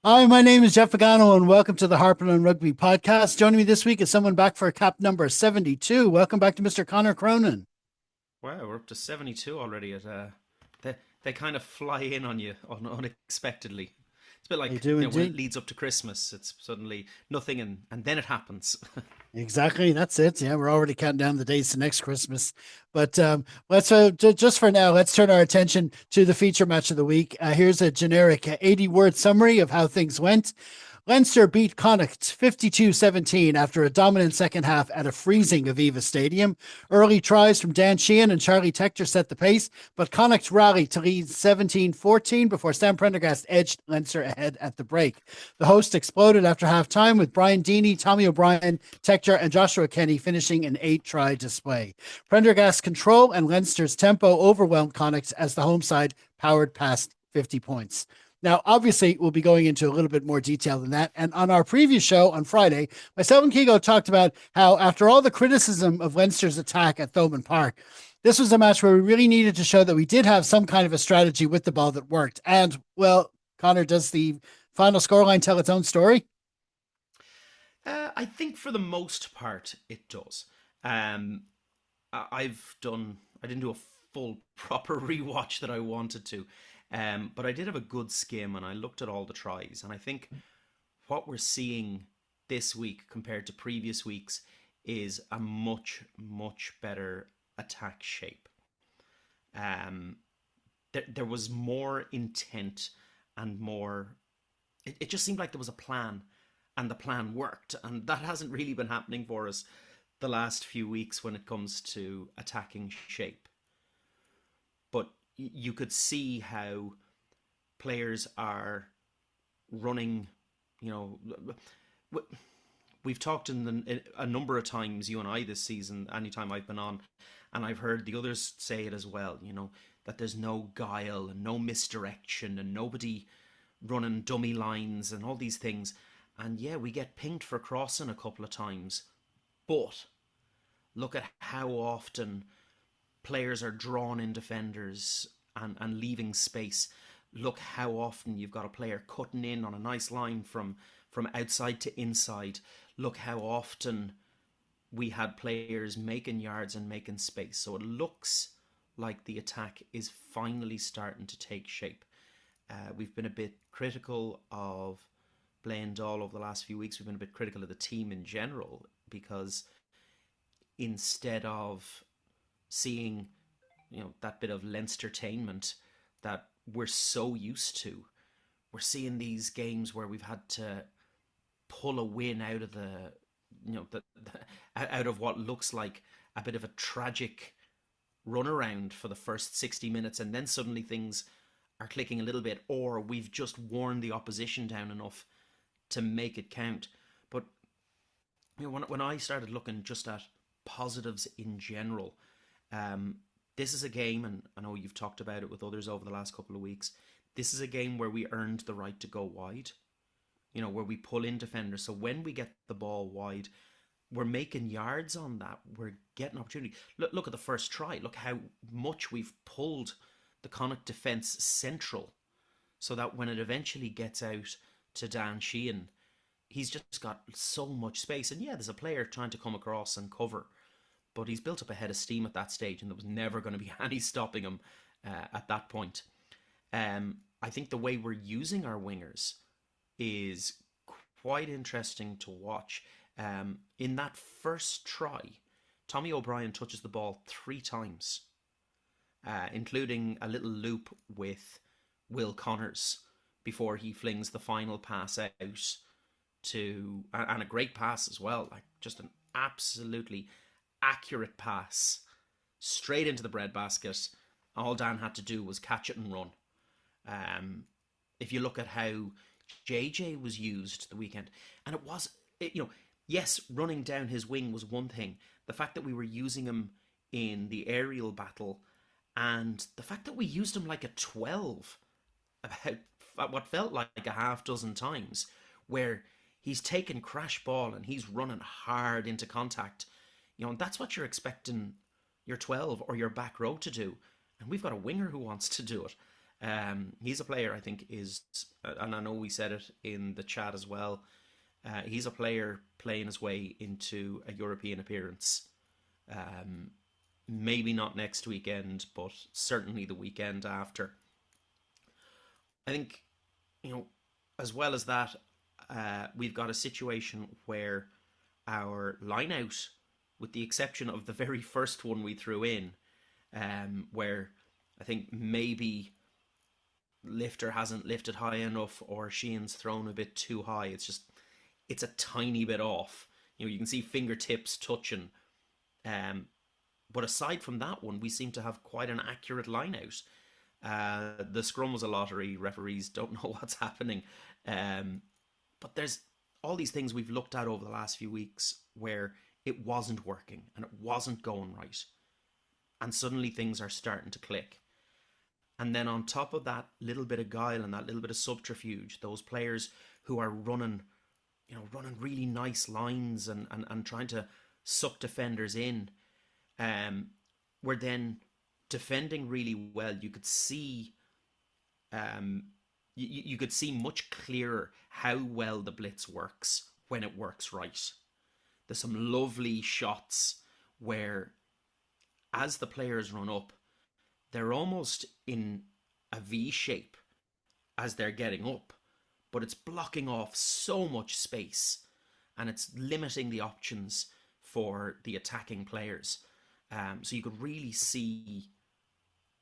Hi, my name is Jeff Pagano, and welcome to the Harpin on Rugby podcast. Joining me this week is someone back for cap number 72. Welcome back to Mr. Connor Cronin. Wow, we're up to 72 already. They kind of fly in on you unexpectedly. It's a bit They like, do when it indeed. leads up to Christmas, it's suddenly nothing and then it happens. Exactly. That's it. Yeah, we're already counting down the days to next Christmas. But let's just for now, let's turn our attention to the feature match of the week. Here's a generic 80-word summary of how things went. Leinster beat Connacht 52-17 after a dominant second half at a freezing Aviva Stadium. Early tries from Dan Sheehan and Charlie Tector set the pace, but Connacht rallied to lead 17-14 before Stan Prendergast edged Leinster ahead at the break. The host exploded after half-time with Brian Deeney, Tommy O'Brien, Tector, and Joshua Kenny finishing an 8-try display. Prendergast's control and Leinster's tempo overwhelmed Connacht as the home side powered past 50 points. Now, obviously, we'll be going into a little bit more detail than that. And on our previous show on Friday, myself and Kigo talked about how, after all the criticism of Leinster's attack at Thomond Park, this was a match where we really needed to show that we did have some kind of a strategy with the ball that worked. And, well, Connor, does the final scoreline tell its own story? I think for the most part it does. Um, I didn't do a full proper rewatch that I wanted to, but I did have a good skim and I looked at all the tries, and I think what we're seeing this week compared to previous weeks is a much better attack shape. Um, there was more intent and more. It just seemed like there was a plan, and the plan worked, and that hasn't really been happening for us the last few weeks when it comes to attacking shape. But you could see how players are running. You know, we've talked a number of times, you and I, this season, anytime I've been on, and I've heard the others say it as well, that there's no guile and no misdirection and nobody running dummy lines and all these things. And yeah, we get pinged for crossing a couple of times, but look at how often players are drawn in defenders and leaving space. Look how often you've got a player cutting in on a nice line from outside to inside. Look how often we had players making yards and making space. So it looks like the attack is finally starting to take shape. We've been a bit critical of Blaine Dahl over the last few weeks. We've been a bit critical of the team in general because instead of seeing, that bit of Leinstertainment that we're so used to, we're seeing these games where we've had to pull a win out of out of what looks like a bit of a tragic runaround for the first 60 minutes, and then suddenly things are clicking a little bit, or we've just worn the opposition down enough to make it count. But when I started looking just at positives in general, um, this is a game, and I know you've talked about it with others over the last couple of weeks. This is a game where we earned the right to go wide. Where we pull in defenders. So when we get the ball wide, we're making yards on that. We're getting opportunity. Look at the first try. Look how much we've pulled the Connacht defence central, so that when it eventually gets out to Dan Sheehan, he's just got so much space. And yeah, there's a player trying to come across and cover, but he's built up a head of steam at that stage, and there was never going to be any stopping him at that point. I think the way we're using our wingers is quite interesting to watch. In that first try, Tommy O'Brien touches the ball 3 times, including a little loop with Will Connors before he flings the final pass out and a great pass as well, like just an absolutely accurate pass straight into the breadbasket. All Dan had to do was catch it and run. Um, if you look at how JJ was used the weekend, and yes, running down his wing was one thing. The fact that we were using him in the aerial battle, and the fact that we used him like a 12 about what felt like a half dozen times, where he's taken crash ball and he's running hard into contact. And that's what you're expecting your 12 or your back row to do. And we've got a winger who wants to do it. He's a player I think is, and I know we said it in the chat as well. He's a player playing his way into a European appearance. Um, Maybe not next weekend, but certainly the weekend after. I think, you know, as well as that, we've got a situation where our line out, with the exception of the very first one we threw in, where I think maybe lifter hasn't lifted high enough or Sheehan's thrown a bit too high. It's a tiny bit off. You know, you can see fingertips touching. But aside from that one, we seem to have quite an accurate line out. The scrum was a lottery. Referees don't know what's happening. But there's all these things we've looked at over the last few weeks where it wasn't working and it wasn't going right. And suddenly things are starting to click. And then on top of that little bit of guile and that little bit of subterfuge, those players who are running, running really nice lines and trying to suck defenders in, were then defending really well. You could see, you could see much clearer how well the blitz works when it works right. There's some lovely shots where, as the players run up, they're almost in a V shape as they're getting up, but it's blocking off so much space and it's limiting the options for the attacking players. So you could really see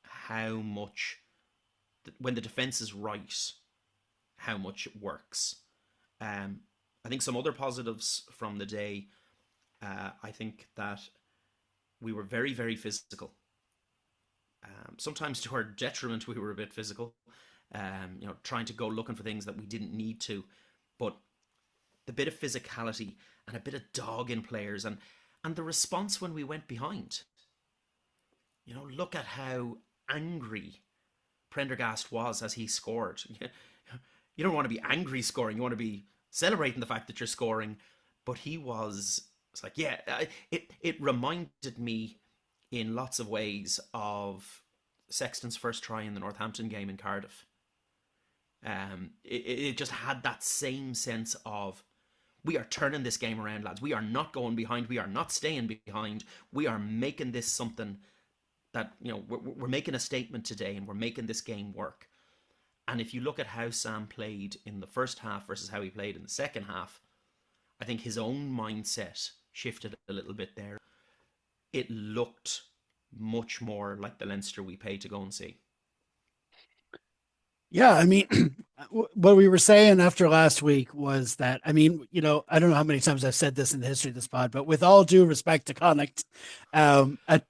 how much, when the defense is right, how much it works. I think some other positives from the day, I think that we were very, very physical. Sometimes to our detriment, we were a bit physical, trying to go looking for things that we didn't need to. But the bit of physicality and a bit of dog in players and the response when we went behind. Look at how angry Prendergast was as he scored. You don't want to be angry scoring. You want to be celebrating the fact that you're scoring. But he was, it's like, yeah, it reminded me in lots of ways of Sexton's first try in the Northampton game in Cardiff. It just had that same sense of, we are turning this game around, lads. We are not going behind. We are not staying behind. We are making this something that, we're making a statement today and we're making this game work. And if you look at how Sam played in the first half versus how he played in the second half, I think his own mindset shifted a little bit there. It looked much more like the Leinster we paid to go and see. Yeah, I mean, what we were saying after last week was that, I mean, I don't know how many times I've said this in the history of this pod, but with all due respect to Connacht, a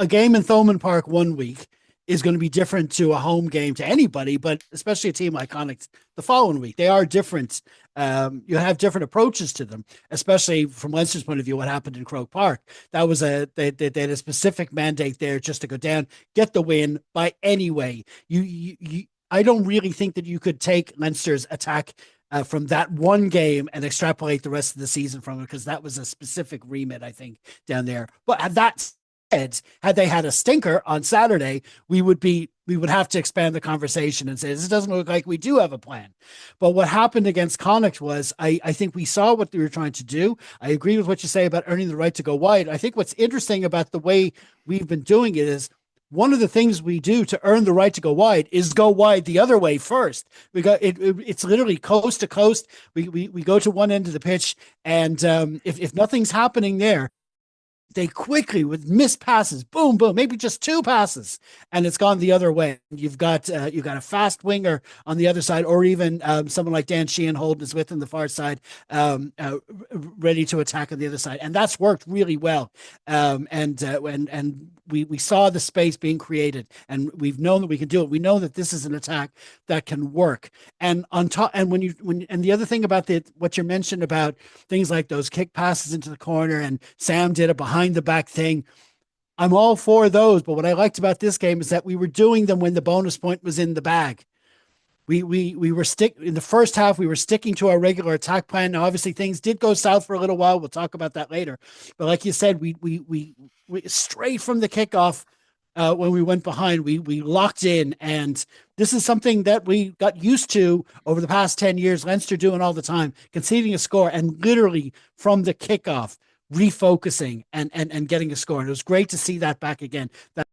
game in Thomond Park one week is going to be different to a home game to anybody, but especially a team like Connacht the following week. They are different. You have different approaches to them, especially from Leinster's point of view. What happened in Croke Park? That was they had a specific mandate there just to go down, get the win by any way. I don't really think that you could take Leinster's attack from that one game and extrapolate the rest of the season from it, because that was a specific remit, I think, down there. But that said, had they had a stinker on Saturday, we would have to expand the conversation and say, this doesn't look like we do have a plan. But what happened against Connacht was, I think we saw what they were trying to do. I agree with what you say about earning the right to go wide. I think what's interesting about the way we've been doing it is, one of the things we do to earn the right to go wide is go wide the other way first. We got it's literally coast to coast. We go to one end of the pitch, and if nothing's happening there, they quickly, with missed passes, boom, boom, maybe just two passes, and it's gone the other way. You've got a fast winger on the other side, or even someone like Dan Sheehan holding his width on the far side, ready to attack on the other side, and that's worked really well. And we saw the space being created, and we've known that we can do it. We know that this is an attack that can work. And on top, and and the other thing about what you mentioned about things like those kick passes into the corner, and Sam did a behind the back thing. I'm all for those, but what I liked about this game is that we were doing them when the bonus point was in the bag. We were in the first half. We were sticking to our regular attack plan. Now, obviously, things did go south for a little while. We'll talk about that later. But like you said, we straight from the kickoff, when we went behind, we locked in, and this is something that we got used to over the past 10 years. Leinster doing all the time, conceding a score, and literally from the kickoff refocusing and getting a score. And it was great to see that back again. That